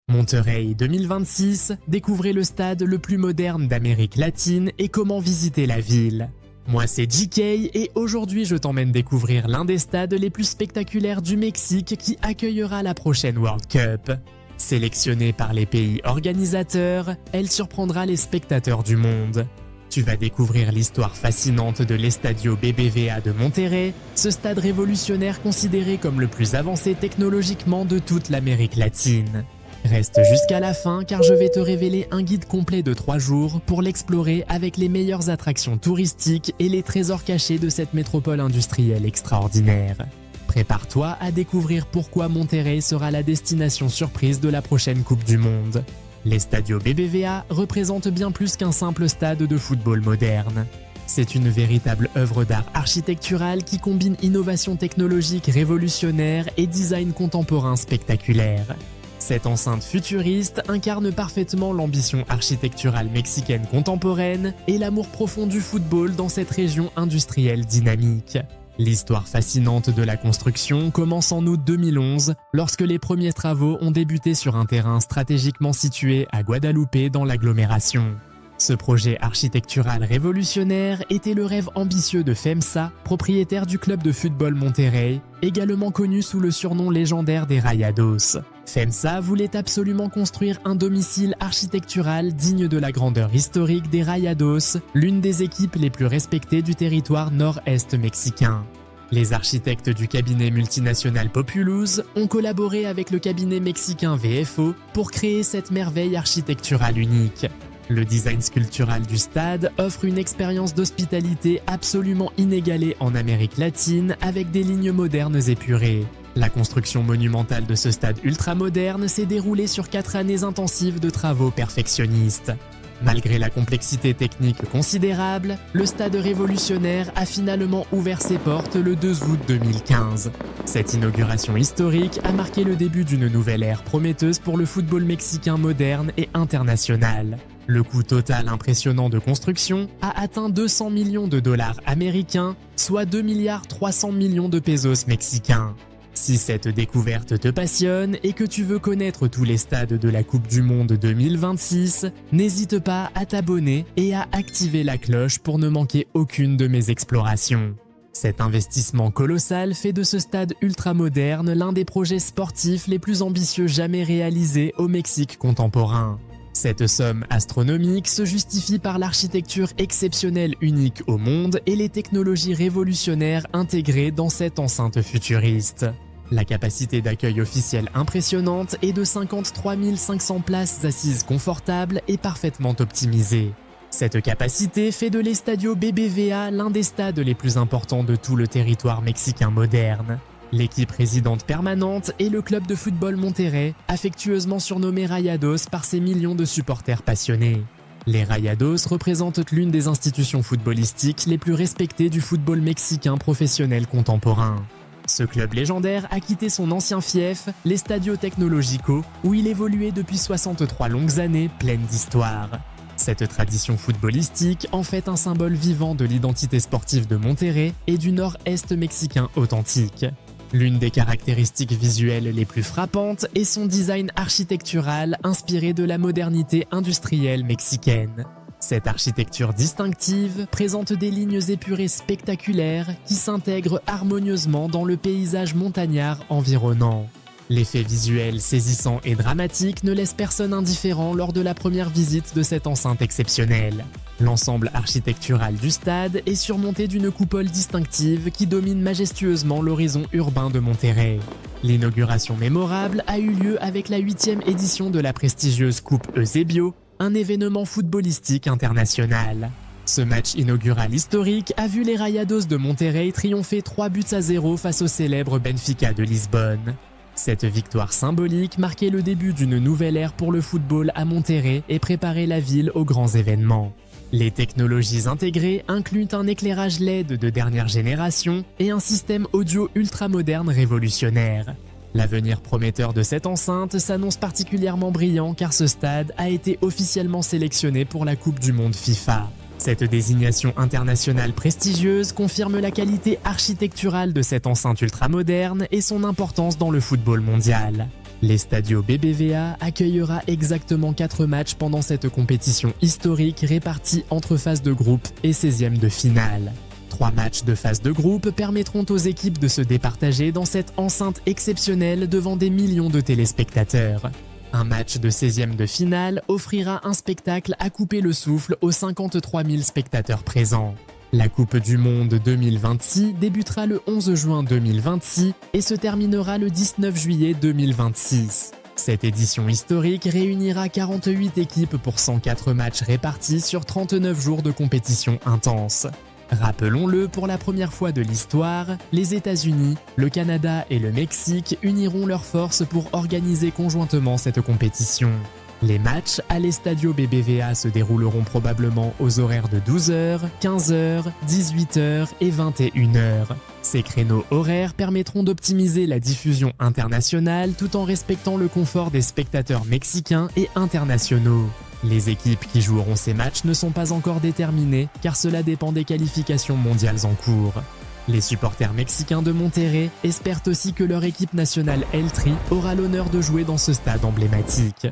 Monterrey 2026, découvrez le stade le plus moderne d'Amérique latine et comment visiter la ville. Moi c'est JK et aujourd'hui je t'emmène découvrir l'un des stades les plus spectaculaires du Mexique qui accueillera la prochaine World Cup. Sélectionnée par les pays organisateurs, elle surprendra les spectateurs du monde. Tu vas découvrir l'histoire fascinante de l'Estadio BBVA de Monterrey, ce stade révolutionnaire considéré comme le plus avancé technologiquement de toute l'Amérique latine. Reste jusqu'à la fin car je vais te révéler un guide complet de 3 jours pour l'explorer avec les meilleures attractions touristiques et les trésors cachés de cette métropole industrielle extraordinaire. Prépare-toi à découvrir pourquoi Monterrey sera la destination surprise de la prochaine Coupe du Monde. L'Estadio BBVA représente bien plus qu'un simple stade de football moderne. C'est une véritable œuvre d'art architectural qui combine innovation technologique révolutionnaire et design contemporain spectaculaire. Cette enceinte futuriste incarne parfaitement l'ambition architecturale mexicaine contemporaine et l'amour profond du football dans cette région industrielle dynamique. L'histoire fascinante de la construction commence en août 2011 lorsque les premiers travaux ont débuté sur un terrain stratégiquement situé à Guadalupe dans l'agglomération. Ce projet architectural révolutionnaire était le rêve ambitieux de FEMSA, propriétaire du club de football Monterrey, également connu sous le surnom légendaire des Rayados. FEMSA voulait absolument construire un domicile architectural digne de la grandeur historique des Rayados, l'une des équipes les plus respectées du territoire nord-est mexicain. Les architectes du cabinet multinational Populous ont collaboré avec le cabinet mexicain VFO pour créer cette merveille architecturale unique. Le design sculptural du stade offre une expérience d'hospitalité absolument inégalée en Amérique latine avec des lignes modernes épurées. La construction monumentale de ce stade ultramoderne s'est déroulée sur 4 années intensives de travaux perfectionnistes. Malgré la complexité technique considérable, le stade révolutionnaire a finalement ouvert ses portes le 2 août 2015. Cette inauguration historique a marqué le début d'une nouvelle ère prometteuse pour le football mexicain moderne et international. Le coût total impressionnant de construction a atteint 200 millions de dollars américains, soit 2,3 milliards de pesos mexicains. Si cette découverte te passionne et que tu veux connaître tous les stades de la Coupe du Monde 2026, n'hésite pas à t'abonner et à activer la cloche pour ne manquer aucune de mes explorations. Cet investissement colossal fait de ce stade ultramoderne l'un des projets sportifs les plus ambitieux jamais réalisés au Mexique contemporain. Cette somme astronomique se justifie par l'architecture exceptionnelle unique au monde et les technologies révolutionnaires intégrées dans cette enceinte futuriste. La capacité d'accueil officielle impressionnante est de 53 500 places assises confortables et parfaitement optimisées. Cette capacité fait de l'Estadio BBVA l'un des stades les plus importants de tout le territoire mexicain moderne. L'équipe résidente permanente est le club de football Monterrey, affectueusement surnommé Rayados par ses millions de supporters passionnés. Les Rayados représentent l'une des institutions footballistiques les plus respectées du football mexicain professionnel contemporain. Ce club légendaire a quitté son ancien fief, l'Estadio Tecnológico, où il évoluait depuis 63 longues années pleines d'histoire. Cette tradition footballistique en fait un symbole vivant de l'identité sportive de Monterrey et du nord-est mexicain authentique. L'une des caractéristiques visuelles les plus frappantes est son design architectural inspiré de la modernité industrielle mexicaine. Cette architecture distinctive présente des lignes épurées spectaculaires qui s'intègrent harmonieusement dans le paysage montagnard environnant. L'effet visuel saisissant et dramatique ne laisse personne indifférent lors de la première visite de cette enceinte exceptionnelle. L'ensemble architectural du stade est surmonté d'une coupole distinctive qui domine majestueusement l'horizon urbain de Monterrey. L'inauguration mémorable a eu lieu avec la 8e édition de la prestigieuse Coupe Eusebio, un événement footballistique international. Ce match inaugural historique a vu les Rayados de Monterrey triompher 3-0 face au célèbre Benfica de Lisbonne. Cette victoire symbolique marquait le début d'une nouvelle ère pour le football à Monterrey et préparait la ville aux grands événements. Les technologies intégrées incluent un éclairage LED de dernière génération et un système audio ultramoderne révolutionnaire. L'avenir prometteur de cette enceinte s'annonce particulièrement brillant car ce stade a été officiellement sélectionné pour la Coupe du Monde FIFA. Cette désignation internationale prestigieuse confirme la qualité architecturale de cette enceinte ultramoderne et son importance dans le football mondial. L'Estadio BBVA accueillera exactement 4 matchs pendant cette compétition historique répartis entre phase de groupe et 16e de finale. 3 matchs de phase de groupe permettront aux équipes de se départager dans cette enceinte exceptionnelle devant des millions de téléspectateurs. Un match de 16e de finale offrira un spectacle à couper le souffle aux 53 000 spectateurs présents. La Coupe du Monde 2026 débutera le 11 juin 2026 et se terminera le 19 juillet 2026. Cette édition historique réunira 48 équipes pour 104 matchs répartis sur 39 jours de compétition intense. Rappelons-le, pour la première fois de l'histoire, les États-Unis, le Canada et le Mexique uniront leurs forces pour organiser conjointement cette compétition. Les matchs à l'Estadio BBVA se dérouleront probablement aux horaires de 12h, 15h, 18h et 21h. Ces créneaux horaires permettront d'optimiser la diffusion internationale tout en respectant le confort des spectateurs mexicains et internationaux. Les équipes qui joueront ces matchs ne sont pas encore déterminées car cela dépend des qualifications mondiales en cours. Les supporters mexicains de Monterrey espèrent aussi que leur équipe nationale El Tri aura l'honneur de jouer dans ce stade emblématique.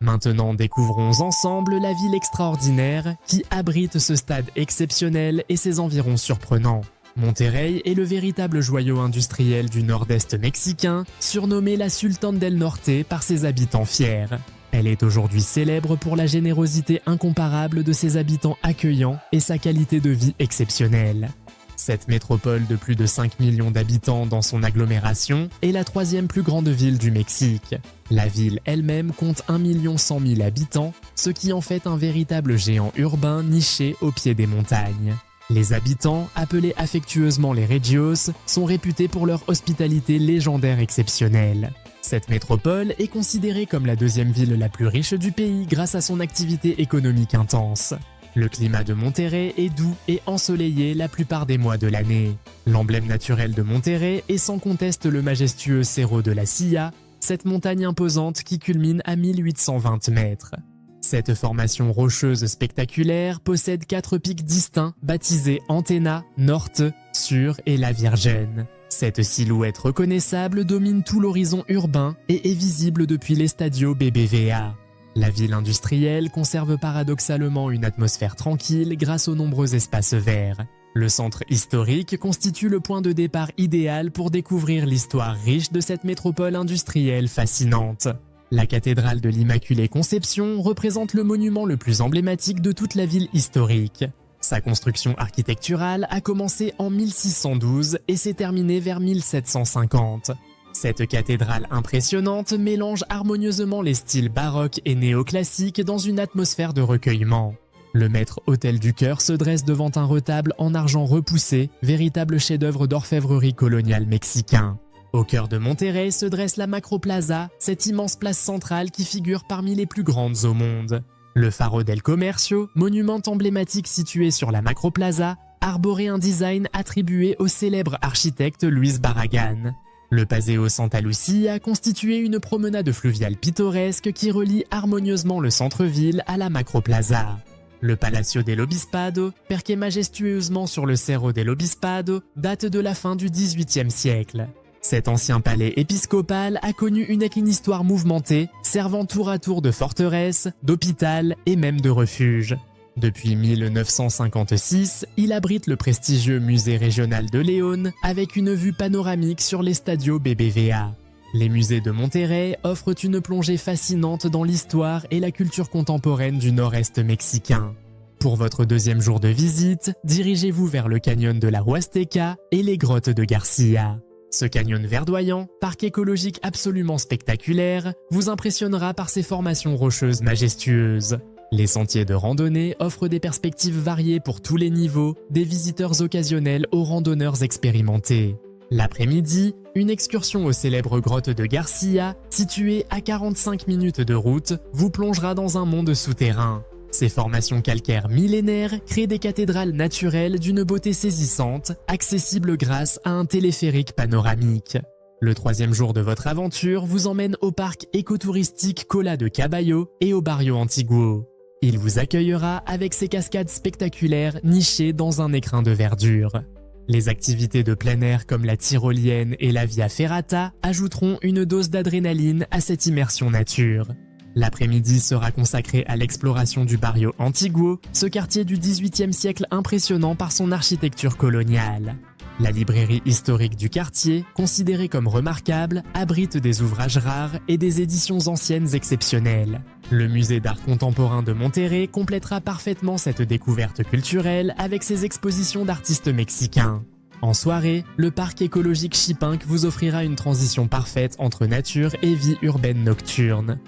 Maintenant, découvrons ensemble la ville extraordinaire qui abrite ce stade exceptionnel et ses environs surprenants. Monterrey est le véritable joyau industriel du nord-est mexicain, surnommé la Sultane del Norte par ses habitants fiers. Elle est aujourd'hui célèbre pour la générosité incomparable de ses habitants accueillants et sa qualité de vie exceptionnelle. Cette métropole de plus de 5 millions d'habitants dans son agglomération est la 3e plus grande ville du Mexique. La ville elle-même compte 1 100 000 habitants, ce qui en fait un véritable géant urbain niché au pied des montagnes. Les habitants, appelés affectueusement les Regios, sont réputés pour leur hospitalité légendaire exceptionnelle. Cette métropole est considérée comme la 2e ville la plus riche du pays grâce à son activité économique intense. Le climat de Monterrey est doux et ensoleillé la plupart des mois de l'année. L'emblème naturel de Monterrey est sans conteste le majestueux Cerro de la Silla, cette montagne imposante qui culmine à 1820 mètres. Cette formation rocheuse spectaculaire possède 4 pics distincts baptisés Antena, Norte, Sur et La Virgen. Cette silhouette reconnaissable domine tout l'horizon urbain et est visible depuis l'Estadio BBVA. La ville industrielle conserve paradoxalement une atmosphère tranquille grâce aux nombreux espaces verts. Le centre historique constitue le point de départ idéal pour découvrir l'histoire riche de cette métropole industrielle fascinante. La cathédrale de l'Immaculée Conception représente le monument le plus emblématique de toute la ville historique. Sa construction architecturale a commencé en 1612 et s'est terminée vers 1750. Cette cathédrale impressionnante mélange harmonieusement les styles baroques et néoclassiques dans une atmosphère de recueillement. Le maître-autel du chœur se dresse devant un retable en argent repoussé, véritable chef-d'œuvre d'orfèvrerie coloniale mexicain. Au cœur de Monterrey se dresse la Macroplaza, cette immense place centrale qui figure parmi les plus grandes au monde. Le Faro del Comercio, monument emblématique situé sur la Macroplaza, arborait un design attribué au célèbre architecte Luis Barragán. Le Paseo Santa Lucia constituait une promenade fluviale pittoresque qui relie harmonieusement le centre-ville à la Macroplaza. Le Palacio del Obispado, perché majestueusement sur le Cerro del Obispado, date de la fin du XVIIIe siècle. Cet ancien palais épiscopal a connu une histoire mouvementée, servant tour à tour de forteresse, d'hôpital et même de refuge. Depuis 1956, il abrite le prestigieux musée régional de Léon avec une vue panoramique sur l'Estadio BBVA. Les musées de Monterrey offrent une plongée fascinante dans l'histoire et la culture contemporaine du nord-est mexicain. Pour votre 2e jour de visite, dirigez-vous vers le canyon de la Huasteca et les grottes de Garcia. Ce canyon verdoyant, parc écologique absolument spectaculaire, vous impressionnera par ses formations rocheuses majestueuses. Les sentiers de randonnée offrent des perspectives variées pour tous les niveaux, des visiteurs occasionnels aux randonneurs expérimentés. L'après-midi, une excursion aux célèbres grottes de Garcia, située à 45 minutes de route, vous plongera dans un monde souterrain. Ces formations calcaires millénaires créent des cathédrales naturelles d'une beauté saisissante, accessibles grâce à un téléphérique panoramique. Le 3e jour de votre aventure vous emmène au parc écotouristique Cola de Caballo et au Barrio Antiguo. Il vous accueillera avec ses cascades spectaculaires nichées dans un écrin de verdure. Les activités de plein air comme la tyrolienne et la via ferrata ajouteront une dose d'adrénaline à cette immersion nature. L'après-midi sera consacré à l'exploration du barrio Antiguo, ce quartier du XVIIIe siècle impressionnant par son architecture coloniale. La librairie historique du quartier, considérée comme remarquable, abrite des ouvrages rares et des éditions anciennes exceptionnelles. Le musée d'art contemporain de Monterrey complétera parfaitement cette découverte culturelle avec ses expositions d'artistes mexicains. En soirée, le parc écologique Chipinque vous offrira une transition parfaite entre nature et vie urbaine nocturne.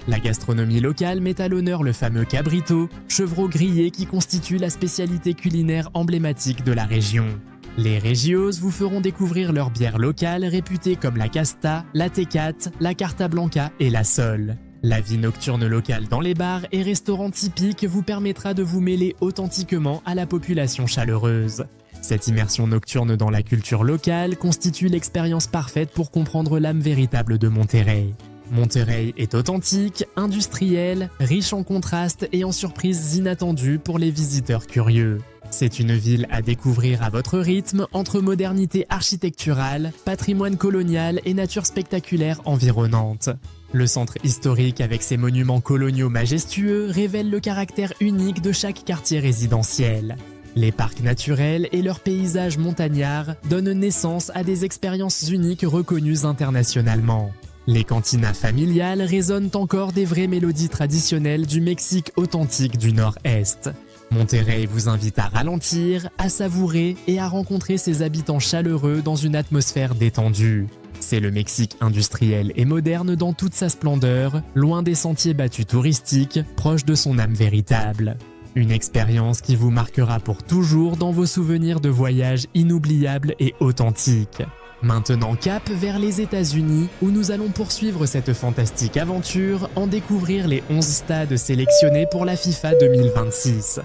La gastronomie locale met à l'honneur le fameux cabrito, chevreau grillé qui constitue la spécialité culinaire emblématique de la région. Les Régios vous feront découvrir leurs bières locales réputées comme la Casta, la Tecate, la Carta Blanca et la Sol. La vie nocturne locale dans les bars et restaurants typiques vous permettra de vous mêler authentiquement à la population chaleureuse. Cette immersion nocturne dans la culture locale constitue l'expérience parfaite pour comprendre l'âme véritable de Monterrey. Monterrey est authentique, industriel, riche en contrastes et en surprises inattendues pour les visiteurs curieux. C'est une ville à découvrir à votre rythme entre modernité architecturale, patrimoine colonial et nature spectaculaire environnante. Le centre historique avec ses monuments coloniaux majestueux révèle le caractère unique de chaque quartier résidentiel. Les parcs naturels et leurs paysages montagnards donnent naissance à des expériences uniques reconnues internationalement. Les cantinas familiales résonnent encore des vraies mélodies traditionnelles du Mexique authentique du Nord-Est. Monterrey vous invite à ralentir, à savourer et à rencontrer ses habitants chaleureux dans une atmosphère détendue. C'est le Mexique industriel et moderne dans toute sa splendeur, loin des sentiers battus touristiques, proche de son âme véritable. Une expérience qui vous marquera pour toujours dans vos souvenirs de voyages inoubliables et authentiques. Maintenant cap vers les États-Unis où nous allons poursuivre cette fantastique aventure en découvrir les 11 stades sélectionnés pour la FIFA 2026.